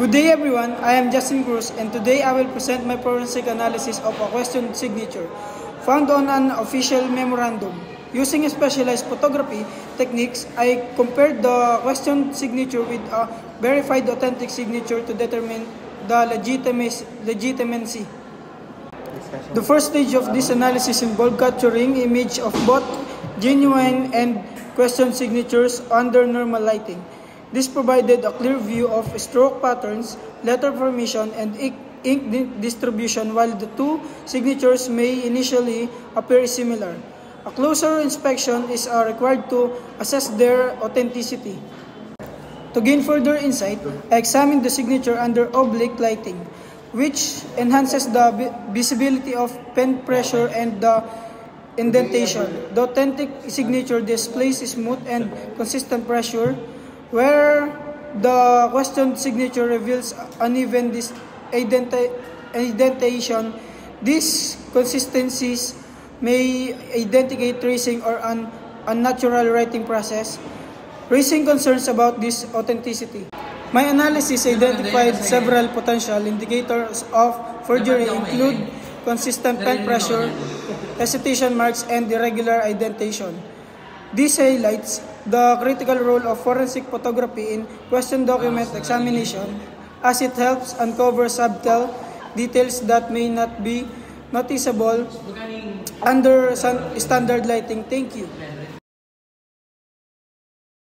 Good day everyone, I am Justin Cruz and today I will present my forensic analysis of a question signature found on an official memorandum. Using specialized photography techniques, I compared the question signature with a verified authentic signature to determine the legitimacy. The first stage of this analysis involved capturing image of both genuine and question signatures under normal lighting. This provided a clear view of stroke patterns, letter formation, and ink distribution, while the two signatures may initially appear similar. A closer inspection is required to assess their authenticity. To gain further insight, I examined the signature under oblique lighting, which enhances the visibility of pen pressure and the indentation. The authentic signature displays smooth and consistent pressure, where the question signature reveals uneven indentation. These consistencies may indicate tracing or an unnatural writing process, raising concerns about this authenticity. My analysis identified several potential indicators of forgery, include consistent pen pressure, hesitation marks, and irregular indentation. This highlights the critical role of forensic photography in question document examination, as it helps uncover subtle details that may not be noticeable under standard lighting. Thank you.